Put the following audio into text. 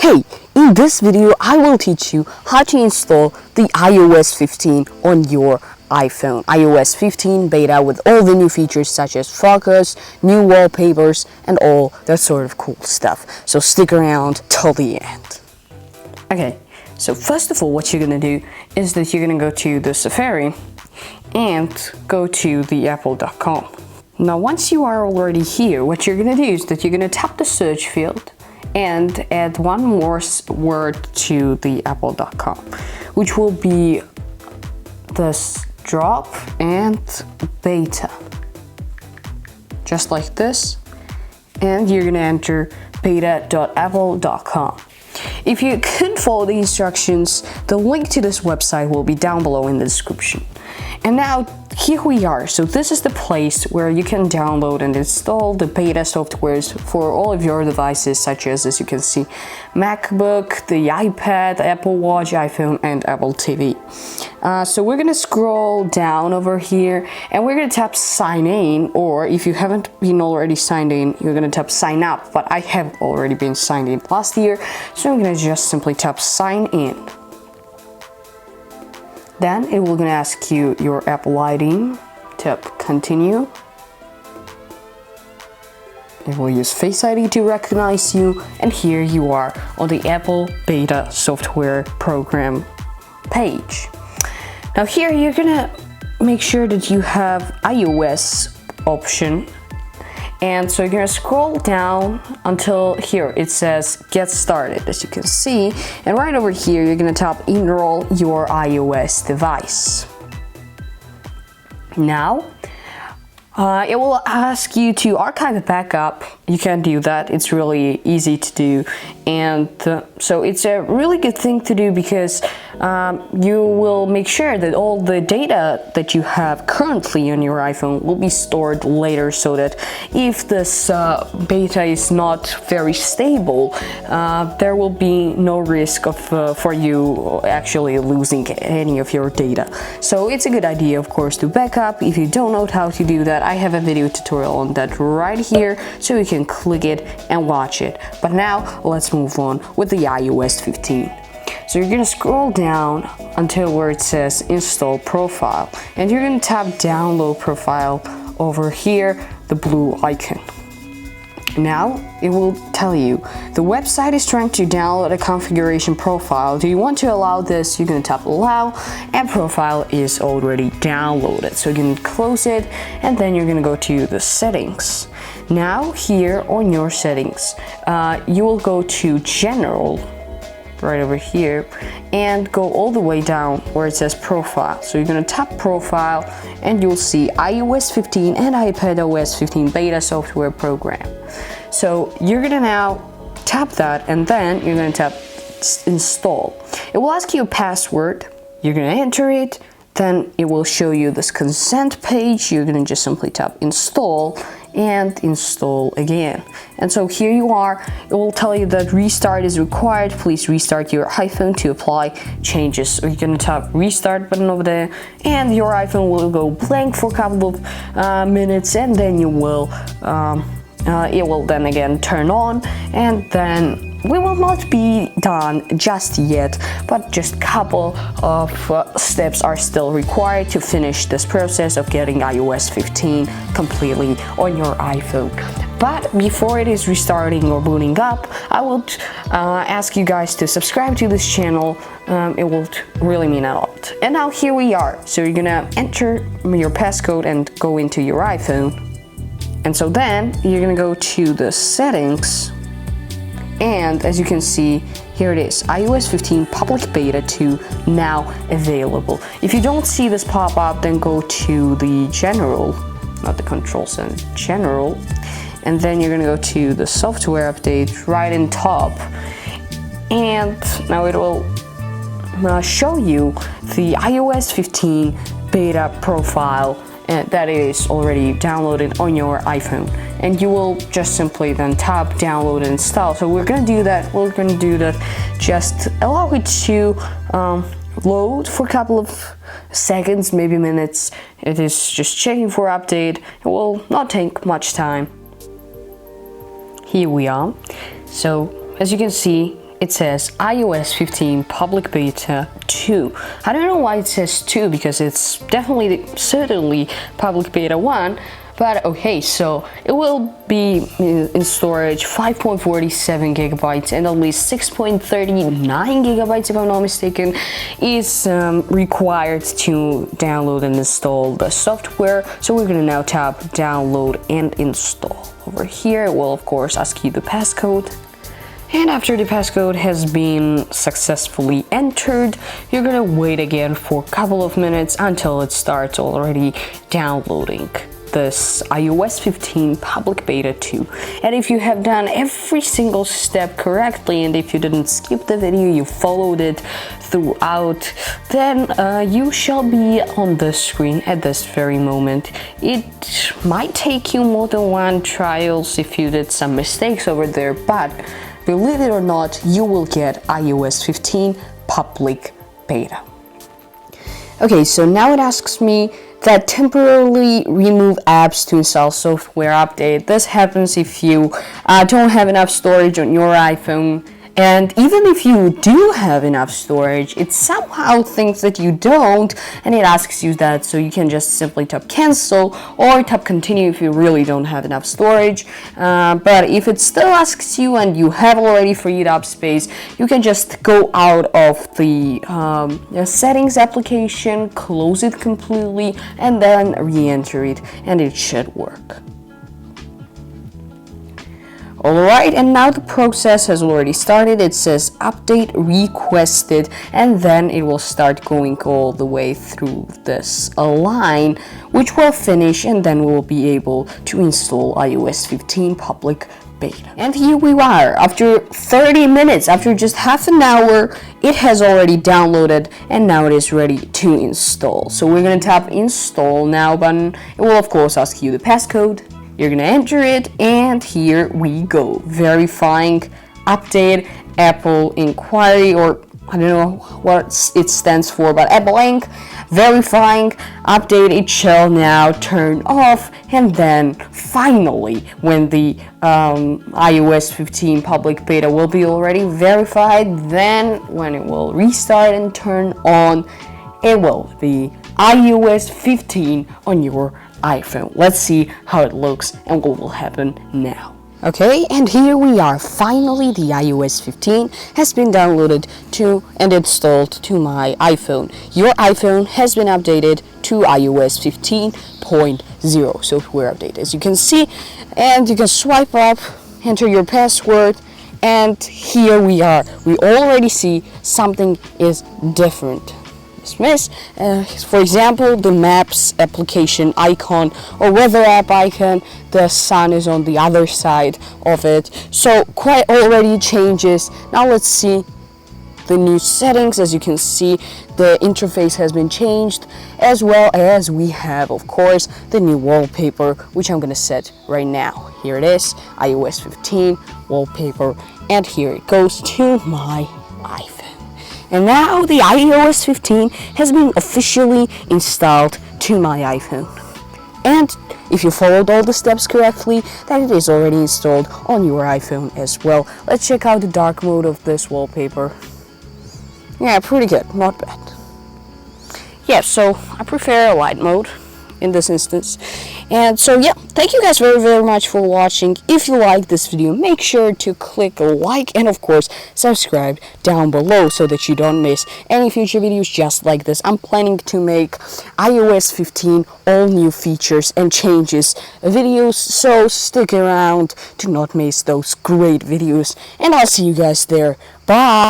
Hey, in this video I will teach you how to install the iOS 15 on your iPhone. iOS 15 beta with all the new features such as focus, new wallpapers, and all that sort of cool stuff. So stick around till the end. Okay, so first of all what you're gonna do is that you're gonna go to the Safari and go to the apple.com. Now once you are already here, what you're gonna do is that you're gonna tap the search field and add one more word to the apple.com, which will be this drop and beta, just like this, and you're gonna enter beta.apple.com. If you couldn't follow the instructions, the link to this website will be down below in the description. And now here we are. So this is the place where you can download and install the beta softwares for all of your devices, such as you can see, MacBook, the iPad, Apple Watch, iPhone, and Apple TV. So we're gonna scroll down over here and we're gonna tap sign in, or if you haven't been already signed in, you're gonna tap sign up, but I have already been signed in last year, so I'm gonna just simply tap sign in. Then it will gonna ask you your Apple ID, tap continue. It will use Face ID to recognize you, and here you are on the Apple Beta Software Program page. Now here you're gonna make sure that you have iOS option, and so you're gonna scroll down until here it says get started, as you can see, and right over here you're gonna tap enroll your iOS device. Now it will ask you to archive a backup. You can do that, it's really easy to do, and so it's a really good thing to do because you will make sure that all the data that you have currently on your iPhone will be stored later, so that if this beta is not very stable, there will be no risk of for you actually losing any of your data. So it's a good idea, of course, to backup. If you don't know how to do that, I have a video tutorial on that right here, so you can click it and watch it. But now let's move on with the iOS 15. So you're gonna scroll down until where it says install profile, and you're gonna tap download profile over here, the blue icon. Now it will tell you the website is trying to download a configuration profile. Do you want to allow this? You're gonna tap allow, and profile is already downloaded, so you can close it, and then you're gonna go to the settings. Now here on your settings, you will go to general right over here and go all the way down where it says profile. So you're gonna tap profile and you'll see iOS 15 and iPadOS 15 beta software program. So you're gonna now tap that, and then you're gonna tap install. It will ask you a password, you're gonna enter it, then it will show you this consent page. You're gonna just simply tap install and install again. And so here you are. It will tell you that restart is required. Please restart your iPhone to apply changes. So you're gonna tap restart button over there, and your iPhone will go blank for a couple of minutes, and then you will it will then again turn on, and then we will not be done just yet, but just a couple of steps are still required to finish this process of getting iOS 15 completely on your iPhone. But before it is restarting or booting up, I would ask you guys to subscribe to this channel. It will really mean a lot. And now here we are. So you're gonna enter your passcode and go into your iPhone. And so then you're gonna go to the settings, and as you can see, here it is, iOS 15 public beta 2 now available. If you don't see this pop up, then go to the general, not the control center, general, and then you're gonna go to the software update right in top, and now it will show you the iOS 15 beta profile that is already downloaded on your iPhone, and you will just simply then tap download and install. So we're gonna do that. Just allow it to load for a couple of seconds, maybe minutes. It is just checking for update. It will not take much time. Here we are. So as you can see, it says iOS 15 public beta 2. I don't know why it says 2 because it's certainly public beta 1. But okay, so it will be in storage 5.47 gigabytes and at least 6.39 gigabytes, if I'm not mistaken, is required to download and install the software. So we're gonna now tap download and install. Over here, it will of course ask you the passcode. And after the passcode has been successfully entered, you're gonna wait again for a couple of minutes until it starts already downloading this iOS 15 public beta 2. And if you have done every single step correctly, and if you didn't skip the video, you followed it throughout, then you shall be on the screen at this very moment. It might take you more than one trials if you did some mistakes over there, but believe it or not, you will get iOS 15 public beta. Okay, so now it asks me that temporarily remove apps to install software update. This happens if you don't have enough storage on your iPhone. And even if you do have enough storage, it somehow thinks that you don't, and it asks you that, so you can just simply tap cancel or tap continue if you really don't have enough storage. But if it still asks you and you have already freed up space, you can just go out of the settings application, close it completely, and then re-enter it, and it should work. Alright, and now the process has already started. It says update requested, and then it will start going all the way through this line, which will finish, and then we will be able to install iOS 15 public beta. And here we are. After 30 minutes, after just half an hour, it has already downloaded, and now it is ready to install. So we're going to tap install now button. It will of course ask you the passcode. You're gonna enter it, and here we go. Verifying update Apple inquiry, or I don't know what it stands for, but Apple Inc. Verifying update, it shall now turn off, and then finally, when the iOS 15 public beta will be already verified, then when it will restart and turn on, it will be iOS 15 on your iPhone. Let's see how it looks and what will happen now. Okay, and here we are. Finally, the iOS 15 has been downloaded to and installed to my iPhone. Your iPhone has been updated to iOS 15.0 software update, as you can see, and you can swipe up, enter your password, and here we are. We already see something is different. For example, the maps application icon or weather app icon, the sun is on the other side of it, so quite already changes. Now let's see the new settings. As you can see, the interface has been changed, as well as we have of course the new wallpaper, which I'm gonna set right now. Here it is, iOS 15 wallpaper, and here it goes to my iPhone. And now the iOS 15 has been officially installed to my iPhone. And if you followed all the steps correctly, then it is already installed on your iPhone as well. Let's check out the dark mode of this wallpaper. Yeah, pretty good, not bad. Yeah, so I prefer a light mode in this instance. And so yeah, thank you guys very much for watching. If you like this video, make sure to click like and of course subscribe down below so that you don't miss any future videos just like this. I'm planning to make iOS 15 all new features and changes videos, so stick around to not miss those great videos, and I'll see you guys there. Bye.